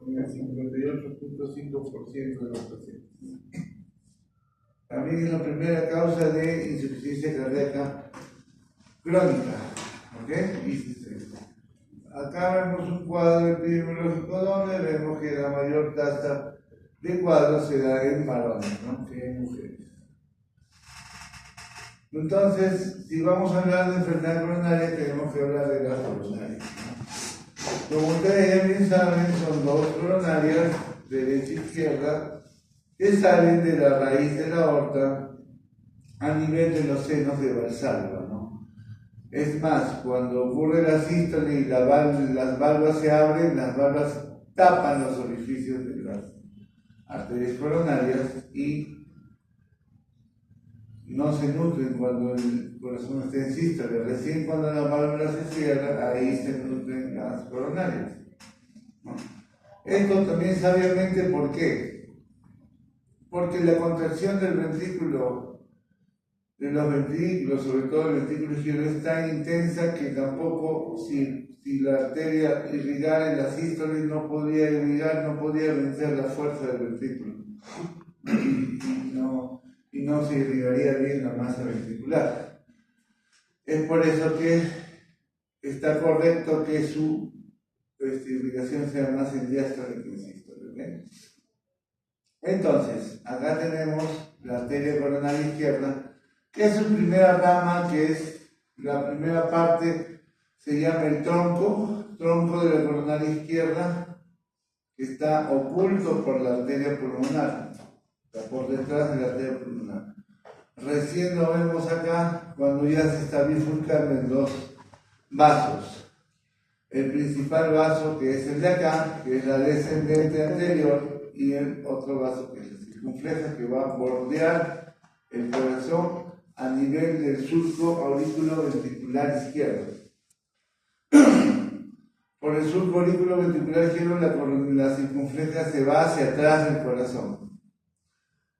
en el 58.5% de los pacientes. También es la primera causa de insuficiencia cardíaca crónica. ¿Ok? Acá vemos un cuadro epidemiológico donde vemos que la mayor tasa de cuadros se da en varones, ¿no? Que en mujeres. Entonces, si vamos a hablar de enfermedad coronaria, tenemos que hablar de las coronarias, ¿no? Como ustedes ya bien saben, son dos coronarias, derecha e izquierda, que salen de la raíz de la aorta a nivel de los senos de Valsalva, ¿no? Es más, cuando ocurre la sístole y las valvas se abren, las valvas tapan los orificios de las arterias coronarias y no se nutren cuando el corazón está en sístole. Recién cuando la válvula se cierra, ahí se nutren las coronarias, ¿no? Esto también sabiamente, ¿por qué? Porque la contracción del ventrículo, de los ventrículos, sobre todo el ventrículo izquierdo, es tan intensa que tampoco, si la arteria irrigara en la sístole, no podía irrigar, no podía vencer la fuerza del ventrículo. Y no se irrigaría bien la masa ventricular. Es por eso que está correcto que su irrigación sea más en diástole que en sístole, ¿okay? Entonces, acá tenemos la arteria coronaria izquierda, que es su primera rama, que es la primera parte, se llama el tronco de la coronaria izquierda, que está oculto por la arteria pulmonar, está por detrás de la arteria pulmonar. Recién lo vemos acá cuando ya se está bifurcando en dos vasos. El principal vaso, que es el de acá, que es la descendente anterior, y el otro vaso, que es la circunfleja, que va a bordear el corazón a nivel del surco aurículo-ventricular izquierdo. Por el surco aurículo-ventricular izquierdo, la circunfleja se va hacia atrás del corazón.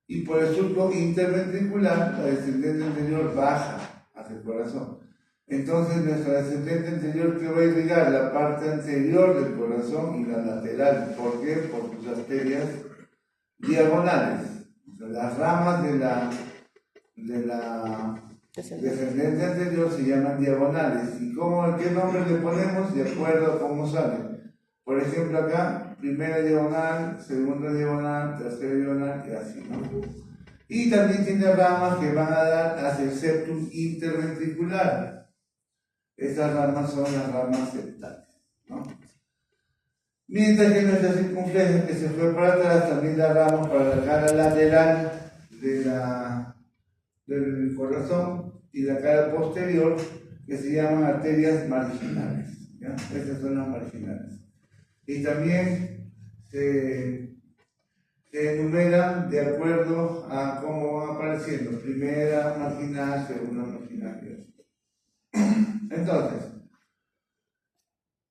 Y por el surco interventricular, la descendente anterior baja hacia el corazón. Entonces, nuestra descendente anterior, que va a irrigar la parte anterior del corazón y la lateral. ¿Por qué? Por sus arterias diagonales. O sea, las ramas de la descendente anterior se llaman diagonales. ¿Y qué nombre le ponemos? De acuerdo a cómo sale. Por ejemplo, acá, primera diagonal, segunda diagonal, tercera diagonal, y así, ¿no? Y también tiene ramas que van a dar hacia el septum interventricular. Esas ramas son las ramas septales, ¿no? Mientras que nuestra circunfleja, que se fue para atrás, también da ramas para la cara lateral del corazón y la cara posterior, que se llaman arterias marginales, ¿ya? Esas son las marginales. Y también se enumeran de acuerdo a cómo van apareciendo, primera marginal, segunda marginal. Entonces,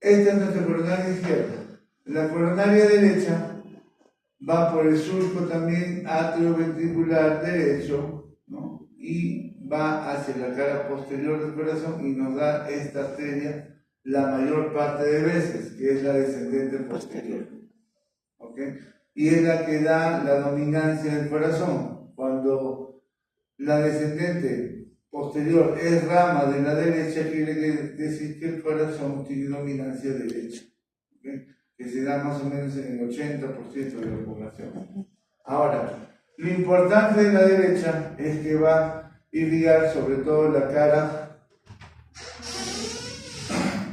esta es nuestra coronaria izquierda. La coronaria derecha va por el surco también atrioventricular derecho, ¿no? Y va hacia la cara posterior del corazón y nos da esta arteria la mayor parte de veces, que es la descendente posterior. ¿Ok? Y es la que da la dominancia del corazón. Cuando la descendente posterior es rama de la derecha, quiere decir que el corazón tiene dominancia derecha, ¿okay? Que se da más o menos en el 80% de la población. Ahora, lo importante de la derecha es que va a irrigar sobre todo la cara,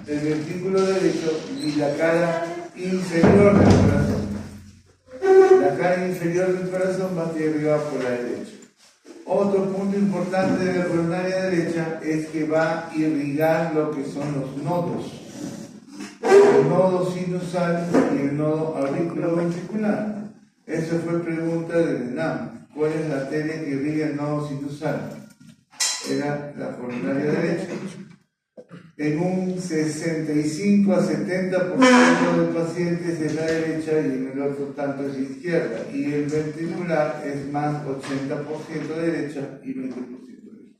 el ventrículo derecho y la cara inferior del corazón. La cara inferior del corazón va a ser irrigada por la derecha. Otro punto importante de la coronaria derecha es que va a irrigar lo que son los nodos. El nodo sinusal y el nodo auriculoventricular. Esa fue pregunta del ENAM. ¿Cuál es la arteria que irriga el nodo sinusal? Era la coronaria derecha. En un 65 a 70% de pacientes es la derecha y en el otro tanto es la izquierda. Y el ventricular es más 80% derecha y 20% derecha.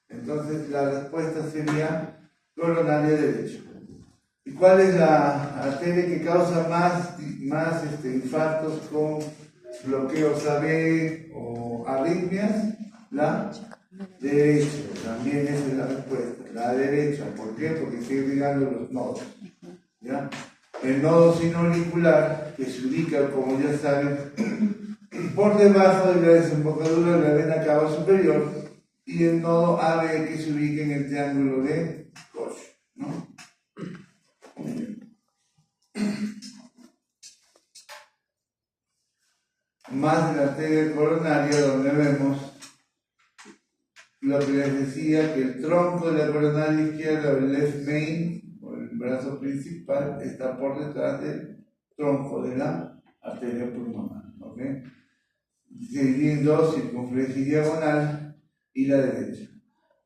Entonces la respuesta sería coronaria derecha. ¿Y cuál es la arteria que causa más infartos con bloqueos AB o arritmias? La derecha. También esa es la respuesta. La derecha. ¿Por qué? Porque está irrigando los nodos. ¿Ya? El nodo sinoauricular, que se ubica, como ya saben, por debajo de la desembocadura de la vena cava superior, y el nodo AB, que se ubica en el triángulo de Koch, ¿no? Más en la arteria coronaria, donde vemos lo que les decía, que el tronco de la coronaria izquierda, el left main, o el brazo principal, está por detrás del tronco de la arteria pulmonar. ¿Okay? Se divide en dos, circunferencia y diagonal, y la derecha.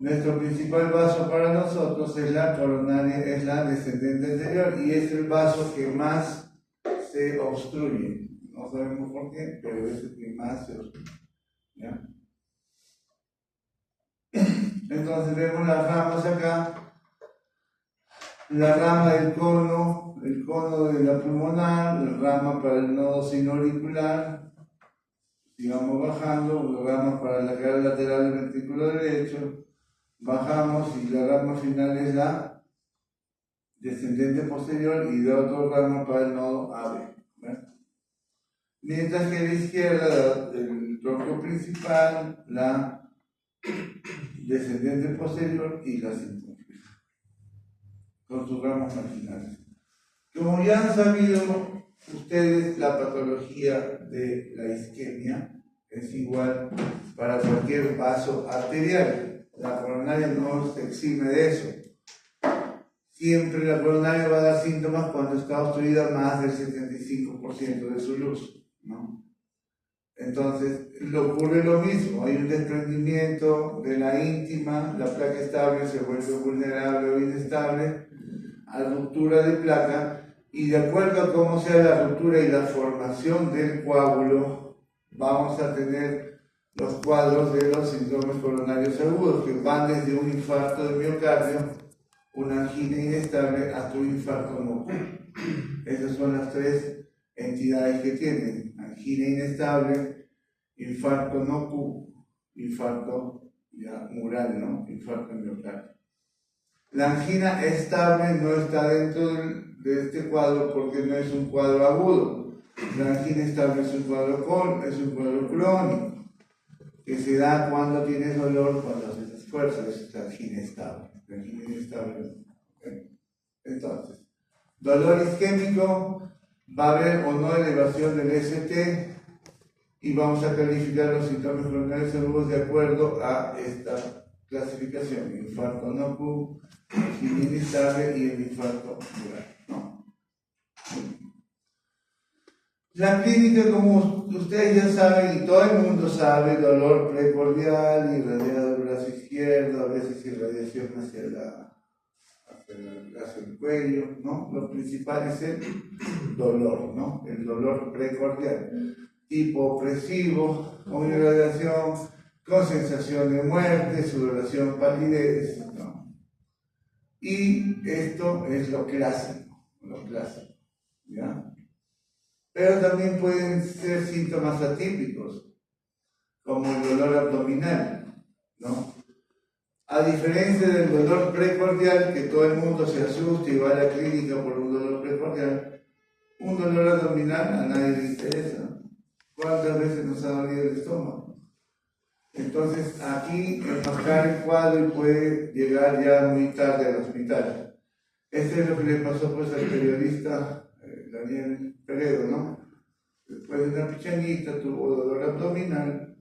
Nuestro principal vaso para nosotros es la coronaria, es la descendente anterior, y es el vaso que más se obstruye. No sabemos por qué, pero es el que más se obstruye. ¿Ya? Entonces vemos las ramas acá, la rama del cono, el cono de la pulmonar, la rama para el nodo sinoauricular, sigamos bajando, la rama para la cara lateral del ventrículo derecho, bajamos y la rama final es la descendente posterior y la otra rama para el nodo AB. ¿Ven? Mientras que a la izquierda, el tronco principal, la descendente posterior y la circunferencia, con sus ramas marginales. Como ya han sabido ustedes, la patología de la isquemia es igual para cualquier vaso arterial. La coronaria no se exime de eso. Siempre la coronaria va a dar síntomas cuando está obstruida más del 75% de su luz, ¿no? Entonces, le ocurre lo mismo, hay un desprendimiento de la íntima, la placa estable se vuelve vulnerable o inestable a ruptura de placa, y de acuerdo a cómo sea la ruptura y la formación del coágulo, vamos a tener los cuadros de los síndromes coronarios agudos, que van desde un infarto de miocardio, una angina inestable, hasta un infarto no. Esas son las tres entidades que tienen: angina inestable, infarto no Q, infarto ya mural, ¿no? Infarto miocardio. La angina estable no está dentro de este cuadro porque no es un cuadro agudo. La angina estable es un cuadro crónico que se da cuando tienes dolor, cuando haces esfuerzo. Es la angina estable. La angina inestable. Entonces, dolor isquémico, va a haber o no elevación del ST, y vamos a calificar los síntomas coronarios agudos de acuerdo a esta clasificación: infarto no Q, angina inestable y el infarto mural, ¿no? La clínica, como ustedes ya saben y todo el mundo sabe, dolor precordial, irradiado del brazo izquierdo, a veces irradiación hacia el cuello, ¿no? Lo principal es el dolor, ¿no? El dolor precordial, tipo opresivo, con irradiación, con sensación de muerte, sudoración, palidez, ¿no? Y esto es lo clásico, ¿ya? Pero también pueden ser síntomas atípicos, como el dolor abdominal, ¿no? A diferencia del dolor precordial, que todo el mundo se asusta y va a la clínica por un dolor precordial, un dolor abdominal a nadie le interesa. ¿Cuántas veces nos ha dolido el estómago? Entonces aquí enmarcar el cuadro y puede llegar ya muy tarde al hospital. Este es lo que le pasó pues al periodista Daniel Peredo, ¿no? Después de una pichanguita tuvo dolor abdominal,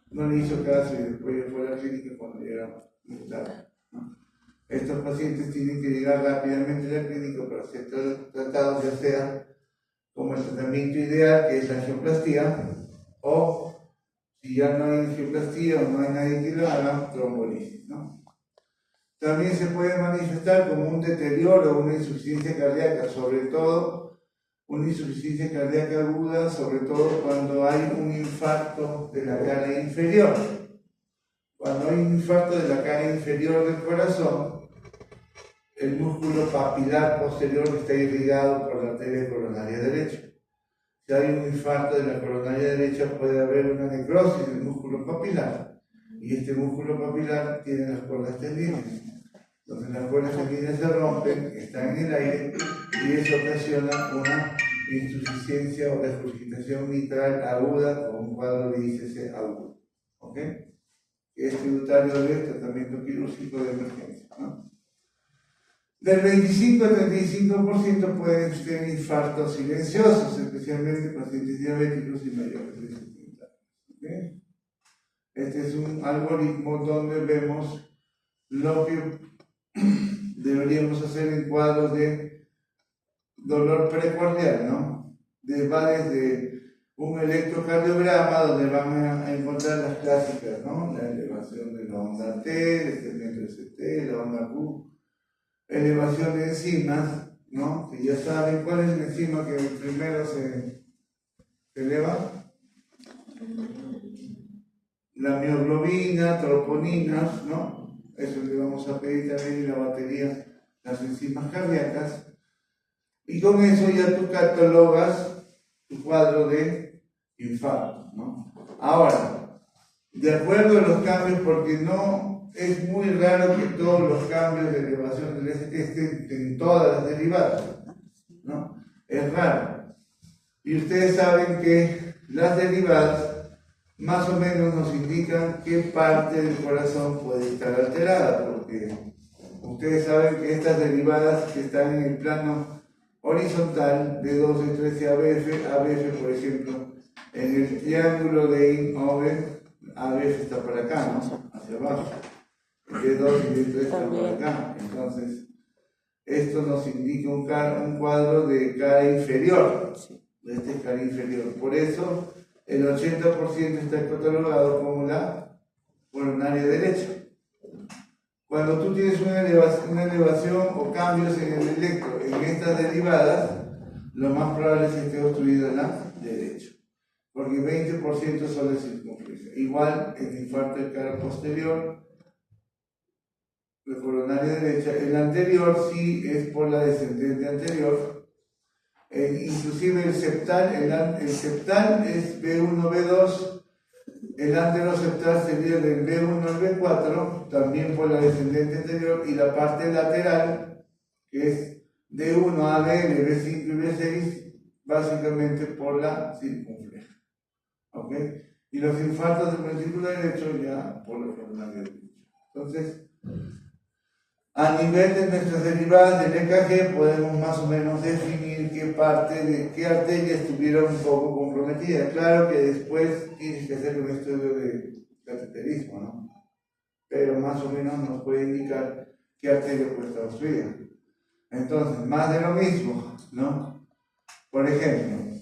no le hizo caso y después ya fue a la clínica cuando ya era muy tarde, ¿no? Estos pacientes tienen que llegar rápidamente a la clínica para ser tratados, ya sea como el tratamiento ideal, que es la angioplastía, o si ya no hay angioplastía o no hay nadie que lo haga, trombolisis, ¿no? También se puede manifestar como un deterioro o una insuficiencia cardíaca, sobre todo una insuficiencia cardíaca aguda, sobre todo cuando hay un infarto de la cara inferior. Cuando hay un infarto de la cara inferior del corazón, el músculo papilar posterior que está irrigado por la arteria coronaria derecha. Si hay un infarto de la coronaria derecha, puede haber una necrosis del músculo papilar. Y este músculo papilar tiene las cuerdas tendidas. Entonces las cuerdas tendidas se rompen, están en el aire y eso ocasiona una insuficiencia o regurgitación mitral aguda con un cuadro de ICC agudo. ¿Ok? Es tributario del tratamiento quirúrgico de emergencia, ¿no? Del 25 al 35% pueden tener infartos silenciosos, especialmente pacientes diabéticos y mayores de 70 años. ¿Okay? Este es un algoritmo donde vemos lo que deberíamos hacer en cuadros de dolor precordial, ¿no? Va desde un electrocardiograma donde van a encontrar las clásicas, ¿no? La elevación de la onda T, el segmento ST, la onda Q, elevación de enzimas, ¿no? Que ya saben cuál es la enzima que primero se eleva. La mioglobina, troponinas, ¿no? Eso le vamos a pedir también en la batería, las enzimas cardíacas. Y con eso ya tú catalogas tu cuadro de infarto, ¿no? Ahora, de acuerdo a los cambios, porque no es muy raro que todos los cambios de elevación del ST estén en todas las derivadas, ¿no? Es raro. Y ustedes saben que las derivadas más o menos nos indican qué parte del corazón puede estar alterada, porque ustedes saben que estas derivadas que están en el plano horizontal de 12, 13 ABF, por ejemplo, en el triángulo de In-Oven, ABF está para acá, ¿no? Hacia abajo. El D2 y el D3 están para acá. Entonces, esto nos indica un cuadro de cara inferior. Este es cara inferior. Por eso, el 80% está catalogado como la coronaria derecha. Cuando tú tienes una elevación o cambios en el electro en estas derivadas, lo más probable es que esté obstruida la derecha, porque 20% solo es circunfleja. Igual en infarto de cara posterior, la coronaria derecha, el anterior sí es por la descendente anterior, inclusive el septal, el septal es B1, B2, el anteroseptal sería del B1 al B4, también por la descendente anterior, y la parte lateral, que es D1, ABL, B5 y B6, básicamente por la circunfleja. ¿Ok? Y los infartos del ventrículo derecho ya por la coronaria derecha. Entonces, a nivel de nuestras derivadas del EKG podemos más o menos definir qué parte de qué arteria estuviera un poco comprometida. Claro que después tienes que hacer un estudio de cateterismo, ¿no? Pero más o menos nos puede indicar qué arteria puede estar obstruida. Entonces, más de lo mismo, ¿no? Por ejemplo,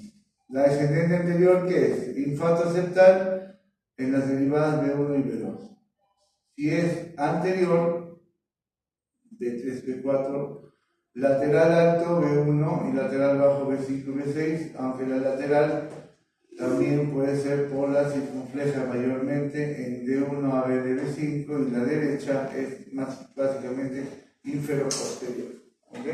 la descendente anterior, ¿qué es? Infarto septal en las derivadas B1 y B2. Si es anterior, B3, B4, lateral alto B1 y lateral bajo B5, B6, aunque la lateral también puede ser por la circunfleja mayormente en D1 a B de B5 y la derecha es más básicamente infero-posterior. ¿Ok?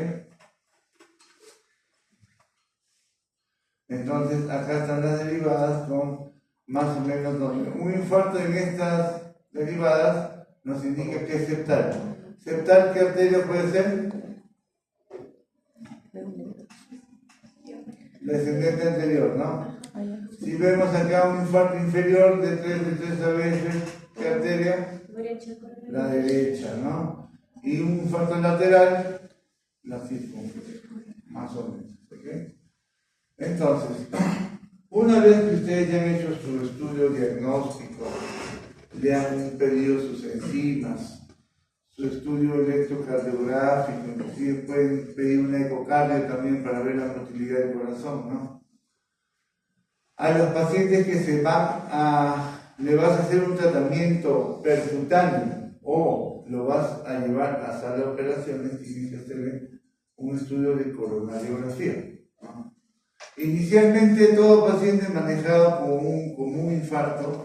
Entonces acá están las derivadas con más o menos donde un infarto en estas derivadas nos indica que es septal. ¿Septal qué arteria puede ser? La descendente anterior, ¿no? Si vemos acá un infarto inferior de 3 ABF, ¿qué arteria? La derecha, ¿no? Y un infarto lateral, la circunfleja, más o menos. ¿Okay? Entonces, una vez que ustedes ya han hecho su estudio diagnóstico, le han pedido sus enzimas, su estudio electrocardiográfico, inclusive pueden pedir una ecocardio también para ver la motilidad del corazón, ¿no? A los pacientes que le vas a hacer un tratamiento percutáneo o lo vas a llevar a sala de operaciones, tienes que hacerle un estudio de coronariografía, ¿no? Inicialmente todo paciente manejado con un infarto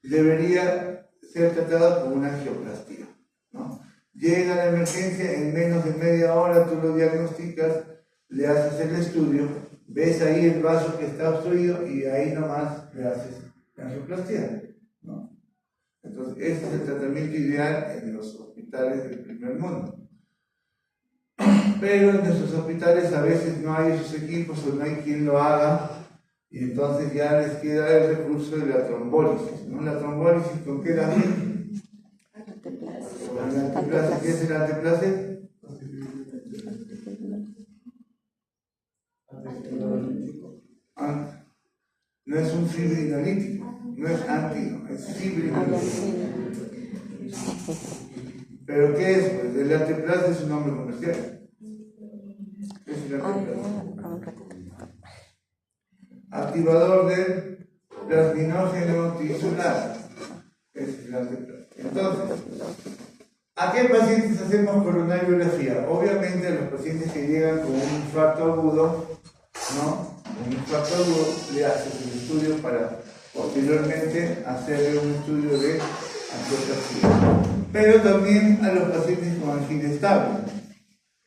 debería ser tratado con una angioplastía, ¿no? Llega la emergencia, en menos de media hora tú lo diagnosticas, le haces el estudio, ves ahí el vaso que está obstruido y ahí nomás le haces la angioplastia, ¿no? Entonces, ese es el tratamiento ideal en los hospitales del primer mundo. Pero en nuestros hospitales a veces no hay esos equipos o no hay quien lo haga y entonces ya les queda el recurso de la trombólisis, ¿no? La trombólisis, ¿con qué la hacen? Con el anteplace. ¿Qué es el anteplace? No es un fibrinolítico, no es antino, es fibrinolítico. ¿Pero qué es? Pues el anteplace es un nombre comercial. ¿Qué es el anteplace? Activador del plasminógeno tisular. Es el anteplace. Entonces, ¿a qué pacientes hacemos coronariografía? Obviamente a los pacientes que llegan con un infarto agudo, ¿no? Un infarto agudo, le haces el estudio para posteriormente hacerle un estudio de angioplastia. Pero también a los pacientes con angina estable.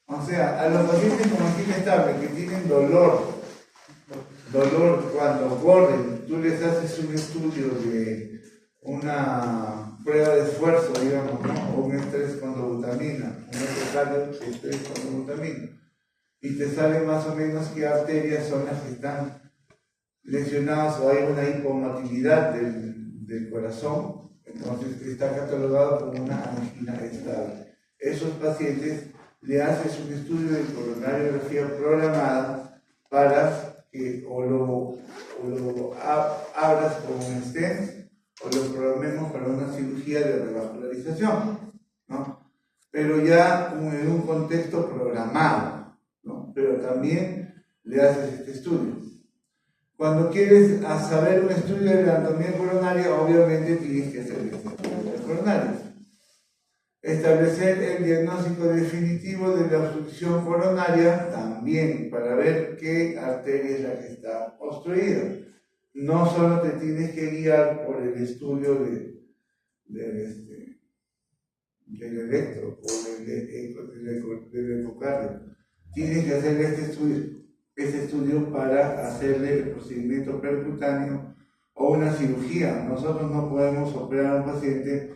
O sea, a los pacientes con angina estable que tienen dolor cuando corren, tú les haces un estudio de una prueba de esfuerzo, digamos, ¿no? O un estrés con dobutamina, un estrés con dobutamina, y te sale más o menos qué arterias son las que están lesionadas o hay una hipomotilidad del corazón, entonces está catalogado como una angina estable. Esos pacientes le haces un estudio de coronariografía programada para que o lo abras con un stent o lo programemos para una cirugía de revascularización, ¿no? Pero ya en un contexto programado, ¿no? Pero también le haces este estudio. Cuando quieres saber un estudio de la anatomía coronaria, obviamente tienes que hacer el estudio de coronaria. Establecer el diagnóstico definitivo de la obstrucción coronaria también para ver qué arteria es la que está obstruida. No solo te tienes que guiar por el estudio del electro o del ecocardio. Tienes que hacer este estudio para hacerle el procedimiento percutáneo o una cirugía. Nosotros no podemos operar a un paciente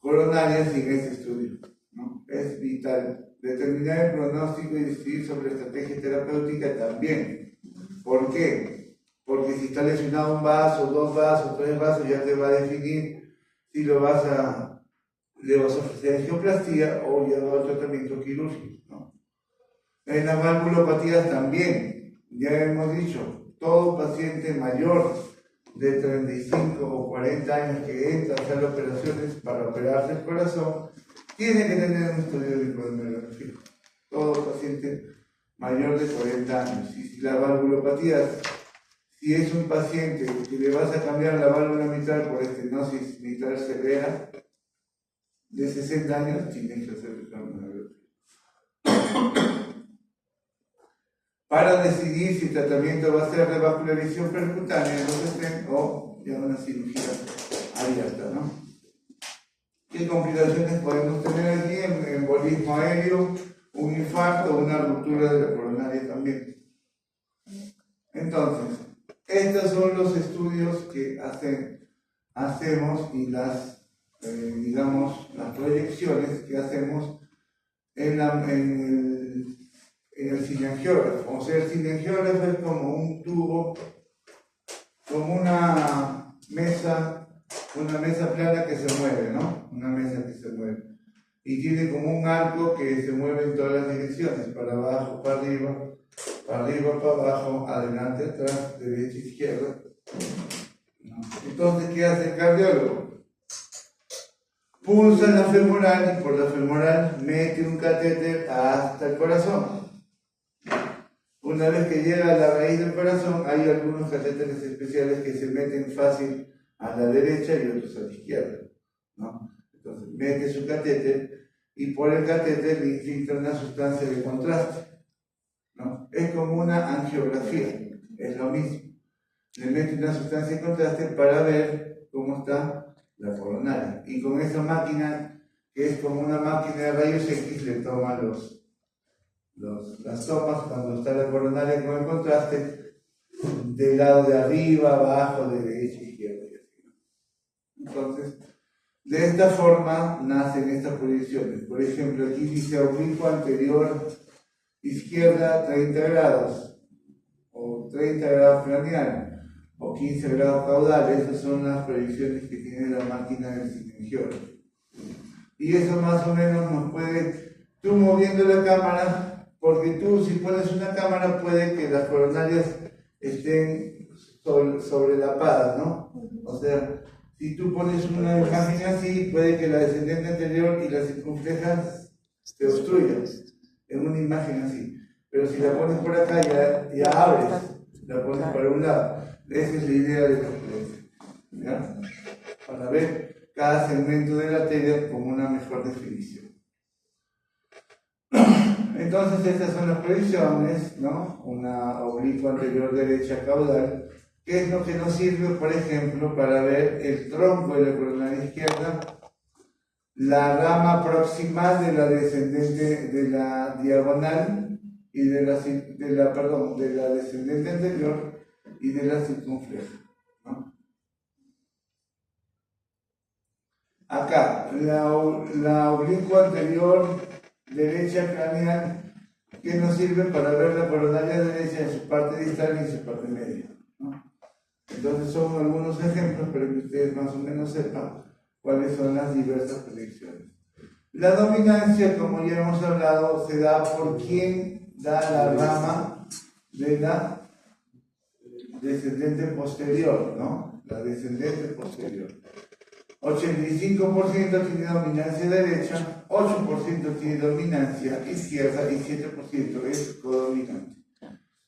coronaria sin ese estudio, ¿no? Es vital. Determinar el pronóstico y decidir sobre estrategia terapéutica también. ¿Por qué? Porque si está lesionado un vaso, 2 vasos, 3 vasos, ya te va a definir si le vas a ofrecer angioplastía o llevar tratamiento quirúrgico, ¿no? En las valvulopatías también, ya hemos dicho, todo paciente mayor de 35 o 40 años que entra a hacer operaciones para operarse el corazón, tiene que tener un estudio de coronariografía. Todo paciente mayor de 40 años. Y si la valvulopatía, si es un paciente que le vas a cambiar la válvula mitral por estenosis mitral severa, de 60 años, tienes que hacer el coronariografía. Para decidir si el tratamiento va a ser revascularización percutánea o ya una cirugía abierta, ¿no? ¿Qué complicaciones podemos tener aquí? Embolismo aéreo, un infarto, una ruptura de la coronaria también. Entonces, estos son los estudios que hacemos y las proyecciones que hacemos en el cineangiógrafo. O sea, el cineangiógrafo es como un tubo, como una mesa plana que se mueve, ¿no? Una mesa que se mueve. Y tiene como un arco que se mueve en todas las direcciones, para abajo, para arriba, para abajo, adelante, atrás, derecha, izquierda. Entonces, ¿qué hace el cardiólogo? Pulsa la femoral y por la femoral mete un catéter hasta el corazón. Una vez que llega a la raíz del corazón, hay algunos catéteres especiales que se meten fácil a la derecha y otros a la izquierda, ¿no? Entonces, mete su catéter y por el catéter le infiltra una sustancia de contraste, ¿no? Es como una angiografía, es lo mismo. Le mete una sustancia de contraste para ver cómo está la coronaria. Y con esa máquina que es como una máquina de rayos X, le toma las tomas cuando está la coronaria con el contraste, del lado de arriba, abajo, de derecha, izquierda y así. Entonces, de esta forma nacen estas proyecciones. Por ejemplo, aquí dice oblicuo anterior izquierda 30 grados, o 30 grados craneal, o 15 grados caudal. Esas son las proyecciones que tiene la máquina del cineangiólogo. Y eso más o menos nos puede, tú moviendo la cámara, porque tú si pones una cámara puede que las coronarias estén sobrelapadas, ¿no? O sea, si tú pones una imagen así, puede que la descendente anterior y la circunfleja te obstruyan en una imagen así. Pero si la pones por acá, ya abres, la pones para un lado. Esa es la idea de la referencia, ¿ya? Para ver cada segmento de la arteria con una mejor definición. Entonces estas son las proyecciones, ¿no? Una oblicua anterior derecha caudal, que es lo que nos sirve, por ejemplo, para ver el tronco de la coronaria izquierda, la rama proximal de la descendente de la diagonal y de la descendente anterior y de la circunfleja, ¿no? Acá, la oblicua anterior derecha craneal, que nos sirve para ver la coronaria derecha en su parte distal y en su parte media, ¿no? Entonces son algunos ejemplos para que ustedes más o menos sepan cuáles son las diversas proyecciones. La dominancia, como ya hemos hablado, se da por quien da la rama de la descendente posterior, ¿no? La descendente posterior. 85% tiene dominancia derecha, 8% tiene dominancia izquierda y 7% es codominante.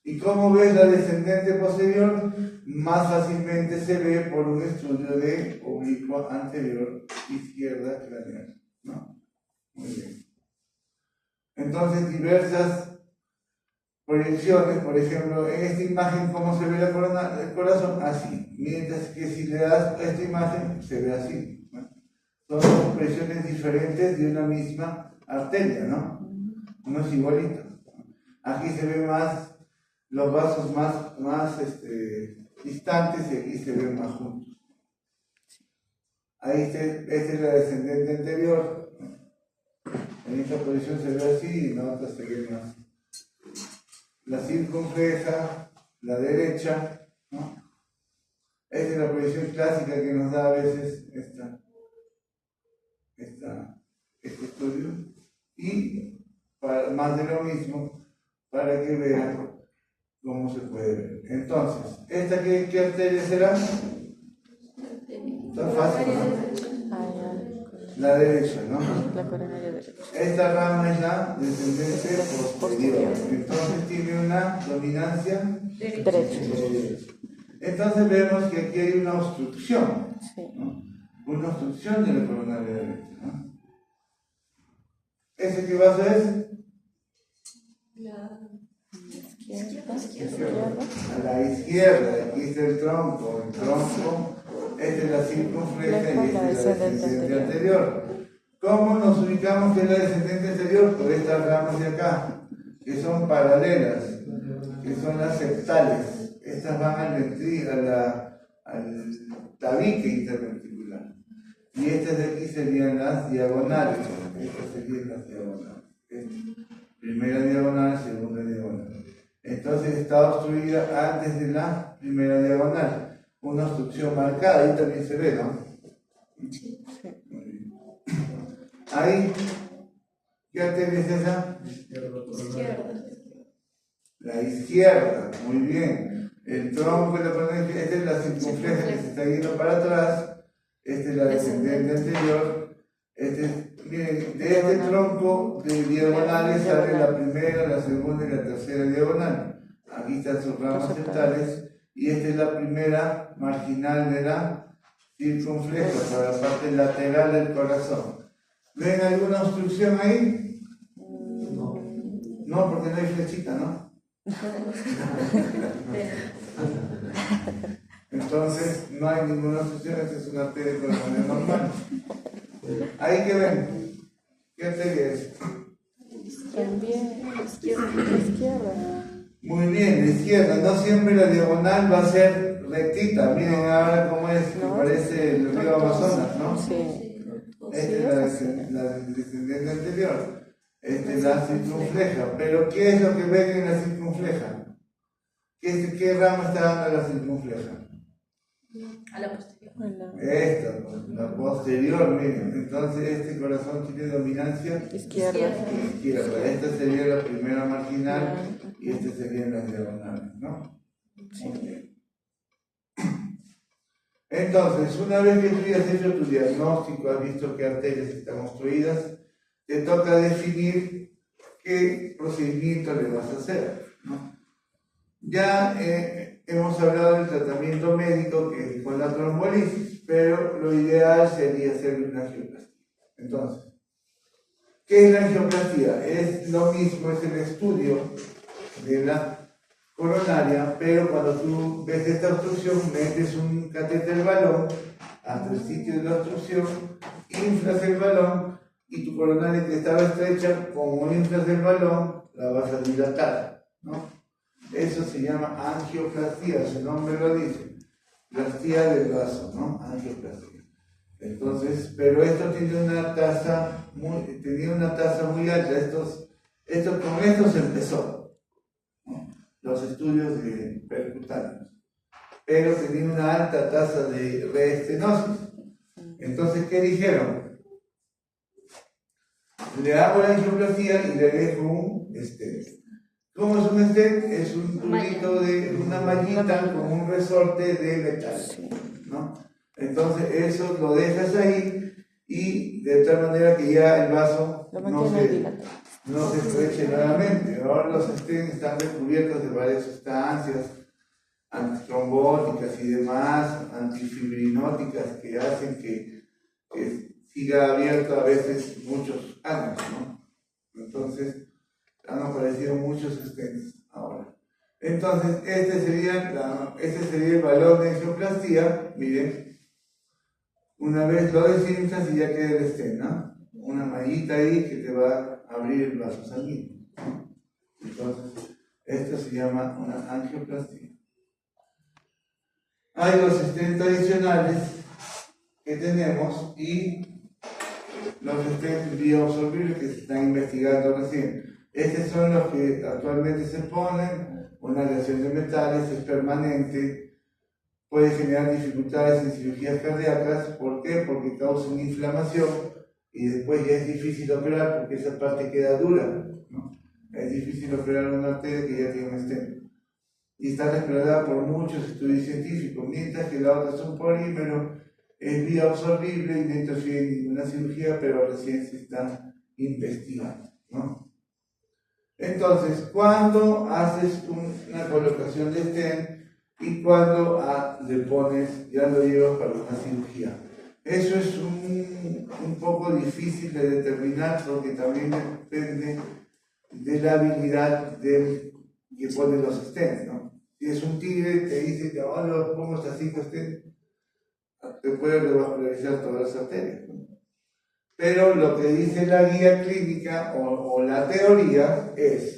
¿Y cómo ves la descendente posterior? Más fácilmente se ve por un estudio de oblicua anterior izquierda craneal, ¿no? Muy bien. Entonces, diversas proyecciones, por ejemplo, en esta imagen, ¿cómo se ve la corona, el corazón? Así. Mientras que si le das a esta imagen, se ve así, ¿no? Son dos proyecciones diferentes de una misma arteria, ¿no? No es igualito. Aquí se ve más, los vasos más distantes y aquí se ven más juntos. Ahí esta es la descendente anterior. En esta posición se ve así y en la otra se ve más. La circunfleja, la derecha, ¿no? Esta es la proyección clásica que nos da a veces este estudio. Y más de lo mismo, para que vean cómo se puede ver. Entonces, ¿esta qué arteria será? Está fácil, ¿no? La derecha, ¿no? La coronaria derecha. Esta rama es la descendente posterior. Entonces tiene una dominancia derecha. Entonces vemos que aquí hay una obstrucción, ¿no? Una obstrucción de la coronaria derecha, ¿no? ¿Ese qué vaso es? La izquierda. A la izquierda, aquí está el tronco. Esta es la circunfleja y esta es la descendente anterior. ¿Cómo nos ubicamos que es la descendente anterior? Por estas ramas de acá, que son paralelas, que son las septales. Estas van al tabique interventricular. Y estas de aquí serían las diagonales. Estas serían las diagonales. Primera diagonal, segunda diagonal. Entonces está obstruida antes de la primera diagonal. Una obstrucción marcada, ahí también se ve, ¿no? Sí. Ahí, ¿qué arteria es esa? Izquierda. La izquierda, muy bien. El tronco de la coronaria, esta es la circunfleja que se está yendo para atrás. Esta es la descendente anterior. Miren, de este tronco de diagonales sale la primera, la segunda y la tercera diagonal. Aquí están sus ramas septales. Y esta es la primera marginal de la circunfleja, para la parte lateral del corazón. ¿Ven alguna obstrucción ahí? No, porque no hay flechita, ¿no? Entonces, no hay ninguna obstrucción, esta es una arteria coronaria normal. Ahí que ven. ¿Qué arteria es? También izquierda. Muy bien, la izquierda. No siempre la diagonal va a ser rectita. Miren ahora cómo es, que No, parece el río Amazonas, ¿no? Sí. Esta es la descendiente anterior. Esta es la circunfleja. Pero ¿qué es lo que ven en la circunfleja? ¿Qué rama está dando la circunfleja? A la posterior. Esta, la posterior, miren. Entonces este corazón tiene dominancia Izquierda. izquierda. Esta sería la primera marginal y esta serían las diagonales, ¿no? Sí. Entonces, una vez que tú ya has hecho tu diagnóstico, has visto qué arterias están obstruidas, te toca definir qué procedimiento le vas a hacer, ¿no? Ya hemos hablado del tratamiento médico que es con la trombolisis, pero lo ideal sería hacer una angioplastia. Entonces, ¿qué es la angioplastia? Es lo mismo, es el estudio de la coronaria, pero cuando tú ves esta obstrucción, metes un catéter balón hasta el sitio de la obstrucción, inflas el balón y tu coronaria que estaba estrecha, como inflas el balón, la vas a dilatar, ¿no? Eso se llama angioplastia, su nombre lo dice, plastía del vaso, ¿no? Angioplastia. Entonces, pero esto tiene una tasa tenía una tasa muy alta, con esto se empezó, ¿no? Los estudios de percutáneos, pero tenía una alta tasa de reestenosis. Entonces, ¿qué dijeron? Le hago la angioplastia y le dejo un stent. ¿Cómo es un stent? Es un tubito de una mallita con un resorte de metal, ¿no? Entonces eso lo dejas ahí y de tal manera que ya el vaso no se estreche nuevamente. Ahora los stents están recubiertos de varias sustancias antitrombóticas y demás, antifibrinóticas que hacen que siga abierto a veces muchos años, ¿no? Entonces han aparecido muchos stents ahora. Entonces este sería el balón de angioplastia, miren. Una vez lo desinflas y ya queda el stent, ¿no? Una mallita ahí que te va a abrir el vaso sanguíneo. Entonces, esto se llama una angioplastia. Hay los stents tradicionales que tenemos y los stents bioabsorbibles que se están investigando recién. Estos son los que actualmente se ponen. Una aleación de metales es permanente. Puede generar dificultades en cirugías cardíacas. ¿Por qué? Porque causa una inflamación y después ya es difícil operar porque esa parte queda dura, ¿no? Es difícil operar una arteria que ya tiene un stent. Y está respaldada por muchos estudios científicos, mientras que la otra es un polímero, es bioabsorbible y no interfiere en ninguna cirugía, pero recién se está investigando, ¿no? Entonces, ¿cuándo haces una colocación de stent? Y cuando le pones, ya lo llevas para una cirugía. Eso es un poco difícil de determinar porque también depende de la habilidad del que pone los stents, ¿no? Si es un tigre, te dice que ahora lo pongo hasta 5 stents, te puede revascularizar todas las arterias, ¿no? Pero lo que dice la guía clínica o la teoría es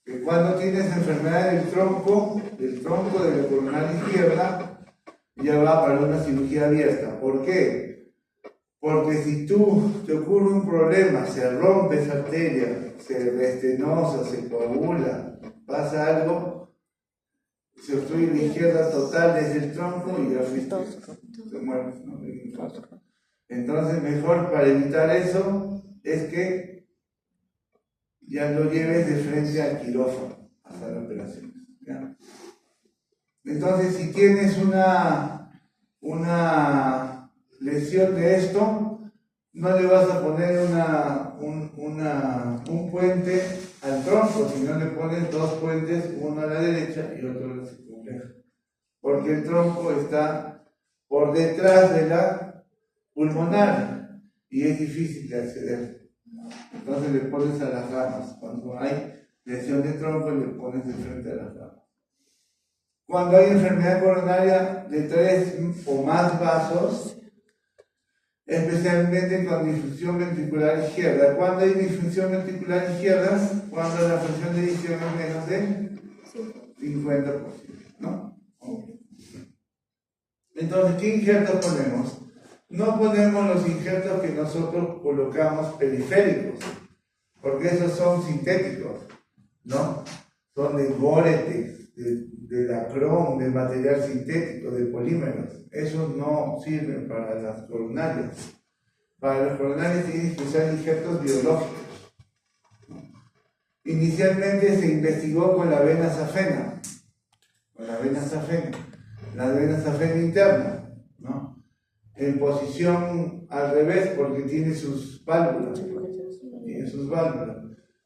que cuando tienes enfermedad del tronco de la coronaria izquierda, ya va para una cirugía abierta. ¿Por qué? Porque si te ocurre un problema, se rompe esa arteria, se reestenosa, se coagula, pasa algo, se obstruye la izquierda total desde el tronco y ya fuiste, se muere, ¿no? Entonces, mejor para evitar eso es que ya lo lleves de frente al quirófano hasta la operación, ¿ya? Entonces, si tienes una lesión de esto, no le vas a poner un puente al tronco, sino le pones dos puentes, uno a la derecha y otro a la circunfleja, porque el tronco está por detrás de la pulmonar y es difícil de acceder. Entonces le pones a las ramas. Cuando hay lesión de tronco, le pones de frente a las ramas. Cuando hay enfermedad coronaria de 3 o más vasos, especialmente con disfunción ventricular izquierda. ¿Cuándo hay disfunción ventricular izquierda? Cuando la presión de eyección es menos de 50%, ¿no? Okay. Entonces, ¿qué injertos ponemos? No ponemos los injertos que nosotros colocamos periféricos, porque esos son sintéticos, ¿no? Son de Gore-Tex, de Dacron, de material sintético, de polímeros. Esos no sirven para las coronarias. Para los coronarios tienes que usar injertos biológicos. Inicialmente se investigó con la vena safena, la vena safena interna, ¿no? En posición al revés porque tiene sus válvulas,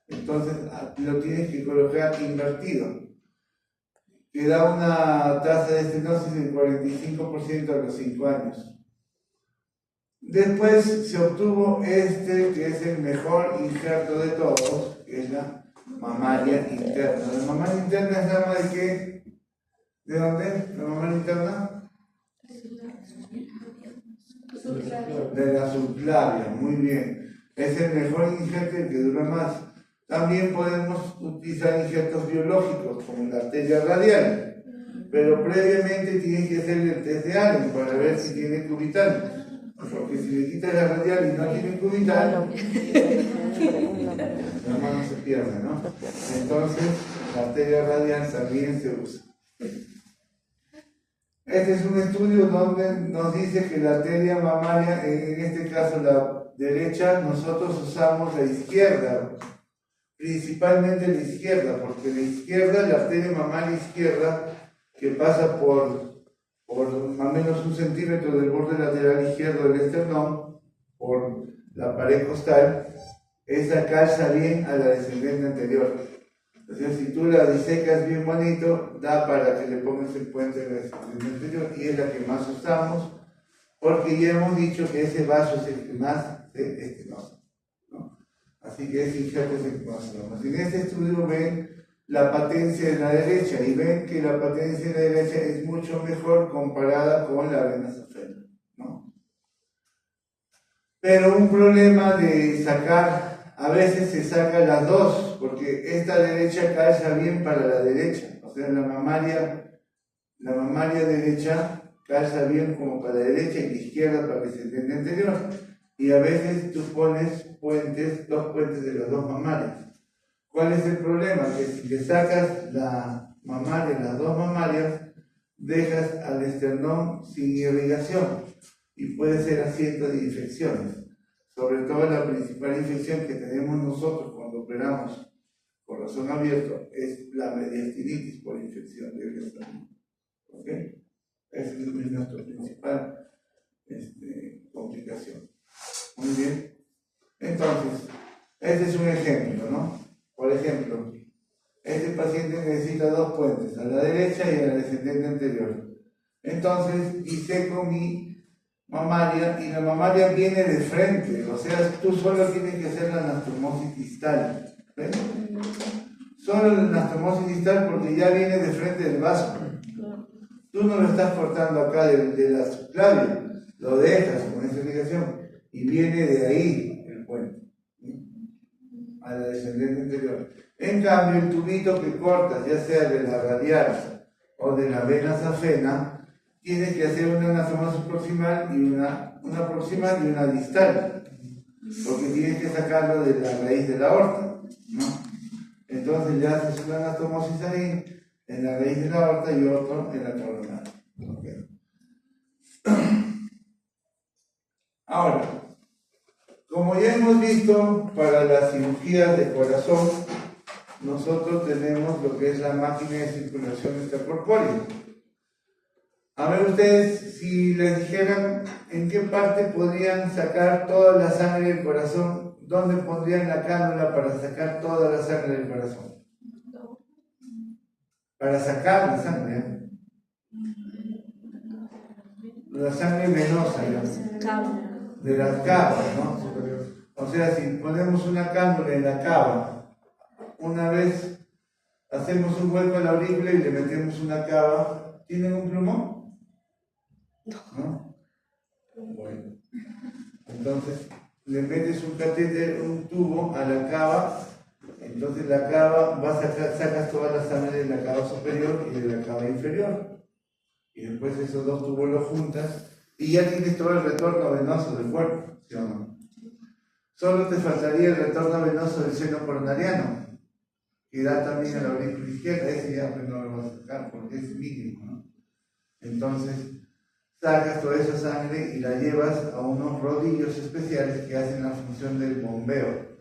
entonces lo tienes que colocar invertido, que da una tasa de estenosis del 45% a los 5 años. Después se obtuvo este, que es el mejor injerto de todos, que es la mamaria interna. ¿La mamaria interna es nada de qué? ¿De dónde? ¿La mamaria interna? De la subclavia, muy bien. Es el mejor injerto, el que dura más. También podemos utilizar injertos biológicos, como la arteria radial, pero previamente tienes que hacer el test de Allen para ver si tiene cubital. Porque si le quitas la radial y no tiene cubital, la mano se pierde, ¿no? Entonces, la arteria radial también se usa. Este es un estudio donde nos dice que la arteria mamaria, en este caso la derecha, nosotros usamos la izquierda, principalmente la izquierda, porque la izquierda, la arteria mamaria izquierda, que pasa por más o menos 1 centímetro del borde lateral izquierdo del esternón, por la pared costal, esa calza bien a la descendente anterior. Entonces, si tú la disecas bien bonito, da para que le pongas el puente de la descendente anterior, y es la que más usamos, porque ya hemos dicho que ese vaso es el que más se estenosa, ¿no? Así que ese injerto es el que más usamos. En este estudio ven la patencia de la derecha y ven que la patencia de la derecha es mucho mejor comparada con la vena safena, ¿no? Pero un problema de sacar, a veces se saca las dos, porque esta derecha calza bien para la derecha, o sea, la mamaria derecha calza bien como para la derecha y la izquierda para el descendente anterior, y a veces tú pones dos puentes de las dos mamarias. ¿Cuál es el problema? Que si le sacas la mamaria, las dos mamarias, dejas al esternón sin irrigación y puede ser asiento de infecciones. Sobre todo la principal infección que tenemos nosotros cuando operamos corazón abierto es la mediastinitis por infección del esternón. ¿Ok? Esa es nuestra principal complicación. Muy bien. Entonces, este es un ejemplo, ¿no? Por ejemplo, este paciente necesita dos puentes, a la derecha y a la descendente anterior. Entonces, diseco mi mamaria y la mamaria viene de frente, o sea, tú solo tienes que hacer la anastomosis distal. ¿Ven? Solo la anastomosis distal porque ya viene de frente del vaso. Tú no lo estás cortando acá de la subclavia, lo dejas con esa irrigación y viene de ahí el puente a la descendente anterior. En cambio, el tubito que cortas, ya sea de la radial o de la vena safena, tienes que hacer una anastomosis proximal y una proximal y una distal, porque tienes que sacarlo de la raíz de la aorta, ¿no? Entonces ya haces una anastomosis ahí, en la raíz de la aorta y otro en la coronaria. Okay. Ahora, como ya hemos visto, para las cirugías de corazón, nosotros tenemos lo que es la máquina de circulación extracorpórea. A ver ustedes, si les dijeran en qué parte podrían sacar toda la sangre del corazón, ¿dónde pondrían la cánula para sacar toda la sangre del corazón? Para sacar la sangre, la sangre venosa, de las cavas, ¿no? O sea, si ponemos una cánula en la cava, una vez hacemos un hueco en la aurícula y le metemos una cava, ¿tienen un plumón? ¿No? Bueno. Entonces le metes un catéter, un tubo a la cava, entonces la cava, sacas toda la sangre de la cava superior y de la cava inferior. Y después esos dos tubos los juntas y ya tienes todo el retorno venoso del cuerpo, ¿sí o no? Solo te faltaría el retorno venoso del seno coronariano, que da también a la aurícula izquierda, ese ya pues no lo vas a sacar porque es mínimo, ¿no? Entonces, sacas toda esa sangre y la llevas a unos rodillos especiales que hacen la función del bombeo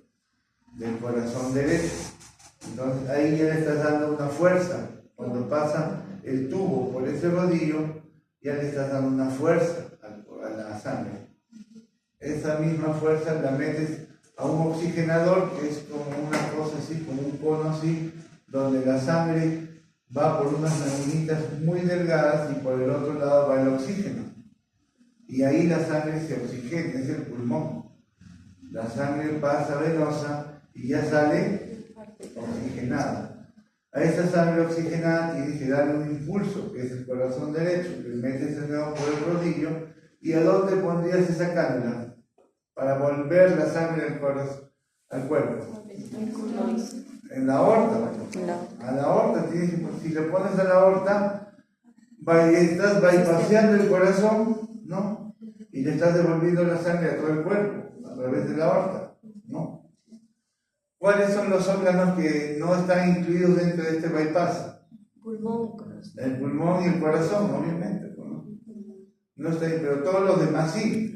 del corazón derecho. Entonces, ahí ya le estás dando una fuerza. Cuando pasa el tubo por ese rodillo, ya le estás dando una fuerza a la sangre. Esa misma fuerza la metes a un oxigenador, que es como una cosa así, como un cono así, donde la sangre va por unas laminitas muy delgadas y por el otro lado va el oxígeno. Y ahí la sangre se oxigena, es el pulmón. La sangre pasa venosa y ya sale oxigenada. A esa sangre oxigenada tienes que darle un impulso, que es el corazón derecho, que metes de nuevo por el rodillo. ¿Y a dónde pondrías esa cánula? Para volver la sangre al cuerpo. En la aorta. A la aorta, si le pones a la aorta, estás bypaseando el corazón, ¿no? Y le estás devolviendo la sangre a todo el cuerpo, a través de la aorta, ¿no? ¿Cuáles son los órganos que no están incluidos dentro de este bypass? El pulmón y el corazón, obviamente, ¿no? No está ahí, pero todos los demás sí.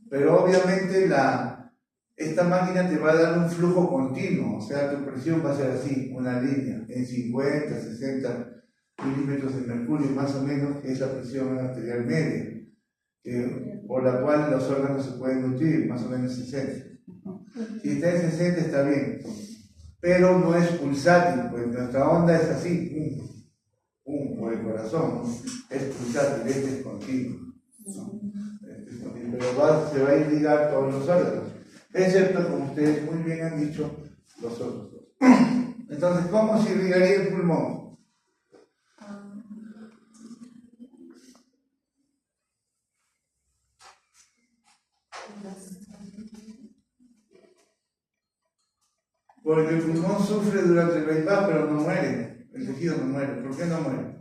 Pero obviamente esta máquina te va a dar un flujo continuo, o sea, tu presión va a ser así, una línea, en 50, 60 milímetros de mercurio, más o menos, que es la presión arterial media, por la cual los órganos se pueden nutrir, más o menos 60. Si está en 60 está bien, pero no es pulsátil, pues nuestra onda es así, por el corazón, es pulsátil, este es continuo, ¿no? Pero se va a irrigar todos los órganos, excepto, como ustedes muy bien han dicho, los otros dos. Entonces, ¿cómo se irrigaría el pulmón? Porque el pulmón sufre durante el bypass, pero no muere, el tejido no muere. ¿Por qué no muere?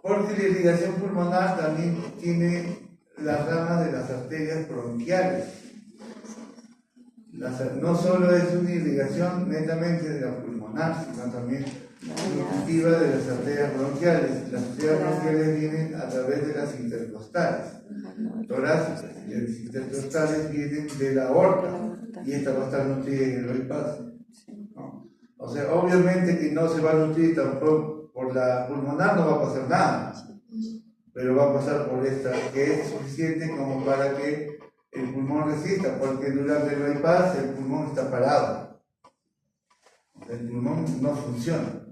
Porque la irrigación pulmonar también tiene las ramas de las arterias bronquiales. No solo es una irrigación netamente de la pulmonar, sino también nutritiva de las arterias bronquiales. Las arterias bronquiales vienen a través de las intercostales torácicas, y las intercostales vienen de la aorta, y esta va a estar nutrida en el bypass, ¿no? O sea, obviamente que no se va a nutrir tampoco. Por la pulmonar no va a pasar nada, pero va a pasar por esta, que es suficiente como para que el pulmón resista, porque durante el bypass el pulmón está parado. El pulmón no funciona.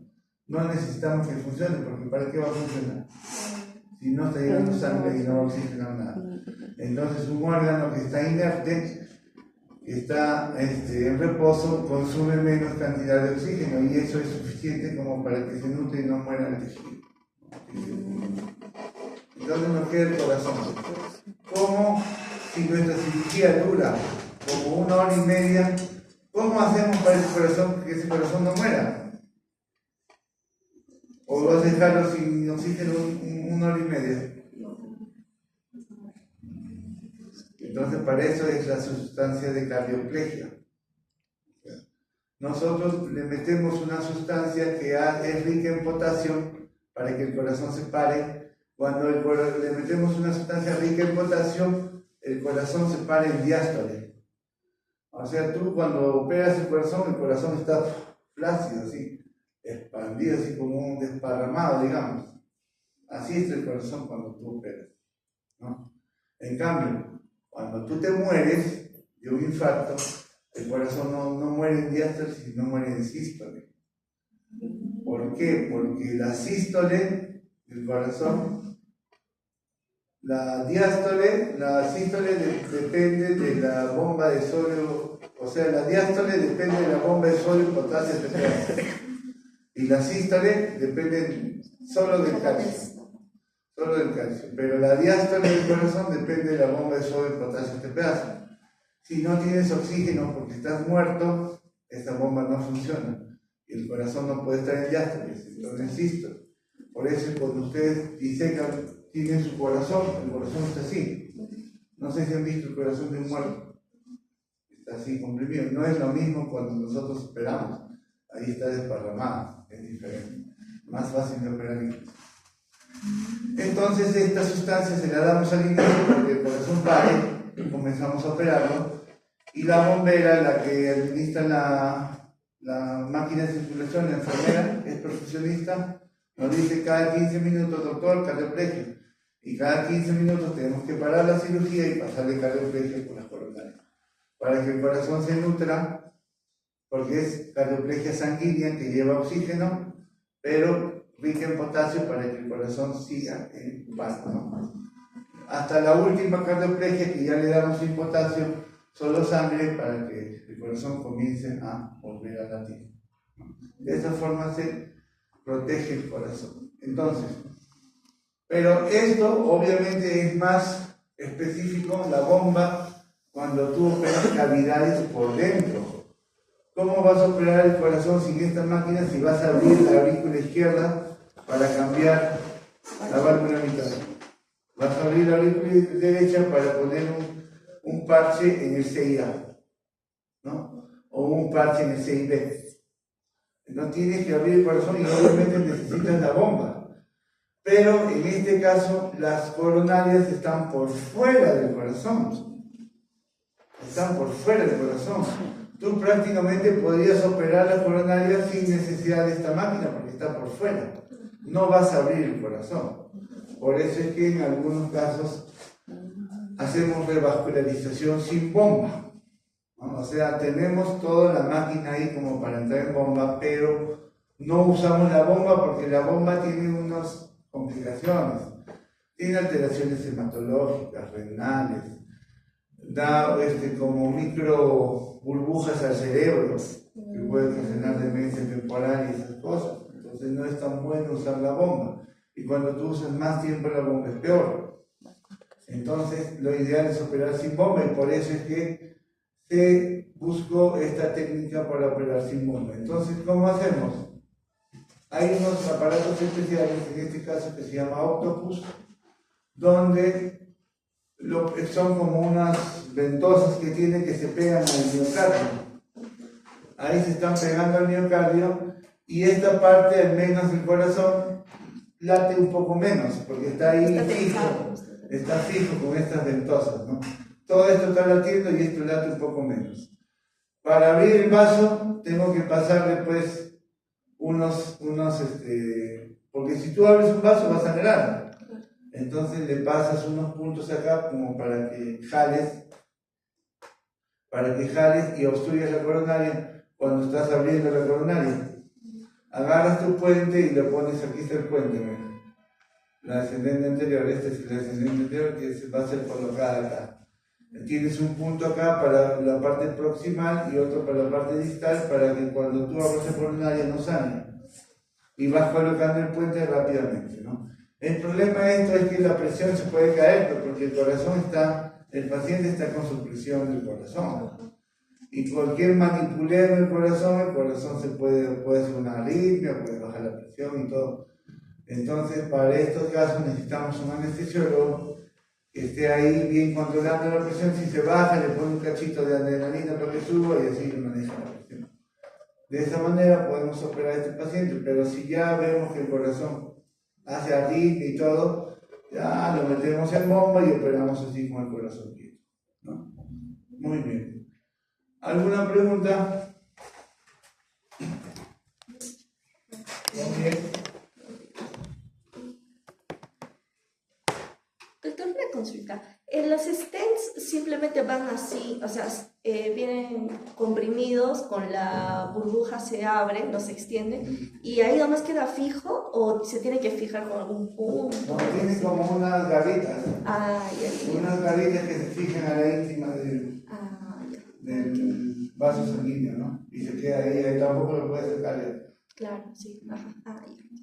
No necesitamos que funcione, porque ¿para qué va a funcionar? Si no está llegando sangre y no va a oxigenar nada. Entonces un órgano que está inerte, que está en reposo, consume menos cantidad de oxígeno y eso es suficiente como para que se nutre y no muera el tejido. Entonces nos queda el corazón. ¿Cómo, si nuestra cirugía dura como 1 hora y media, cómo hacemos para que ese corazón no muera? ¿O vas a dejarlo sin oxígeno 1 hora y media? Entonces, para eso es la sustancia de cardioplegia. Nosotros le metemos una sustancia que es rica en potasio para que el corazón se pare. Cuando le metemos una sustancia rica en potasio, el corazón se para en diástole. O sea, tú cuando operas el corazón está flácido, así, expandido, así como un desparramado, digamos. Así es el corazón cuando tú operas, ¿no? En cambio, cuando tú te mueres de un infarto, el corazón no muere en diástole, sino muere en sístole. ¿Por qué? Porque la sístole del corazón, la sístole depende de la bomba de sodio, o sea, la diástole depende de la bomba de sodio, potasio, etc. Y la sístole depende solo del calcio. solo del calcio. Pero la diástole del corazón depende de la bomba de sodio y potasio este pedazo. Si no tienes oxígeno porque estás muerto, esta bomba no funciona. Y el corazón no puede estar en diástole, entonces insisto. Por eso cuando ustedes disecan, tienen su corazón, el corazón está así. No sé si han visto el corazón de un muerto. Está así comprimido. No es lo mismo cuando nosotros operamos. Ahí está desparramado, es diferente. Más fácil de operar incluso. Entonces esta sustancia se la damos al inicio para que el corazón pare, comenzamos a operarlo, y la bombera, la que administra la máquina de circulación, la enfermera, es profesionista, nos dice cada 15 minutos, doctor, cardioplegia, y cada 15 minutos tenemos que parar la cirugía y pasarle cardioplegia por las coronarias, para que el corazón se nutra, porque es cardioplegia sanguínea que lleva oxígeno, pero rica en potasio para que el corazón siga en paz, ¿no? Hasta la última cardioplegia que ya le damos sin potasio, solo sangre para que el corazón comience a volver a latir. De esa forma se protege el corazón. Entonces, pero esto obviamente es más específico, la bomba, cuando tú operas cavidades por dentro. ¿Cómo vas a operar el corazón sin esta máquina si vas a abrir la aurícula izquierda para cambiar la válvula mitad? Vas a abrir la aurícula derecha para poner un parche en el CIA, ¿no? O un parche en el CIB. Entonces tienes que abrir el corazón y obviamente necesitas la bomba. Pero en este caso las coronarias están por fuera del corazón. Están por fuera del corazón. Tú prácticamente podrías operar las coronarias sin necesidad de esta máquina porque está por fuera. No vas a abrir el corazón. Por eso es que en algunos casos hacemos revascularización sin bomba, ¿no? O sea, tenemos toda la máquina ahí como para entrar en bomba, pero no usamos la bomba porque la bomba tiene unas complicaciones. Tiene alteraciones hematológicas, renales, da como micro burbujas al cerebro que puede ocasionar demencia temporal y esas cosas. Entonces no es tan bueno usar la bomba. Y cuando tú usas más tiempo la bomba es peor. Entonces lo ideal es operar sin bomba y por eso es que se buscó esta técnica para operar sin bomba. Entonces, ¿cómo hacemos? Hay unos aparatos especiales, en este caso que se llama Octopus, donde son como unas ventosas que tienen que se pegan al miocardio. Ahí se están pegando al miocardio y esta parte, al menos del corazón, late un poco menos, porque está ahí fijo, está fijo con estas ventosas, ¿no? Todo esto está latiendo y esto late un poco menos. Para abrir el vaso, tengo que pasarle pues porque si tú abres un vaso va a sangrar. Entonces le pasas unos puntos acá como para que jales y obstruyas la coronaria cuando estás abriendo la coronaria. Agarras tu puente y le pones, aquí está el puente, ¿ves? La descendente anterior, este es la descendente anterior que va a ser colocada acá. Tienes un punto acá para la parte proximal y otro para la parte distal para que cuando tú abras la coronaria no sangre. Y vas colocando el puente rápidamente, ¿no? El problema de esto es que la presión se puede caer porque el paciente está con su presión del corazón. Y cualquier manipuleo del corazón, el corazón puede hacer una arritmia, puede bajar la presión y todo. Entonces, para estos casos necesitamos un anestesiólogo que esté ahí bien controlando la presión. Si se baja, le pone un cachito de adrenalina para que suba y así le maneja la presión. De esa manera podemos operar a este paciente, pero si ya vemos que el corazón hace arritmia y todo, ya lo metemos en bomba y operamos así con el corazón quieto, ¿no? Muy bien. ¿Alguna pregunta? Muy bien. Doctor, una consulta. Los stents simplemente van así, o sea, vienen comprimidos, con la burbuja se abre, no se extiende, y ahí nomás queda fijo o se tiene que fijar con algún punto. No, tiene como unas garritas. Ah, ya. Unas garritas que se fijan a la íntima del vaso sanguíneo, ¿no? Y se queda ahí tampoco lo puedes sacar. Claro, sí. Ajá. Ah, ya.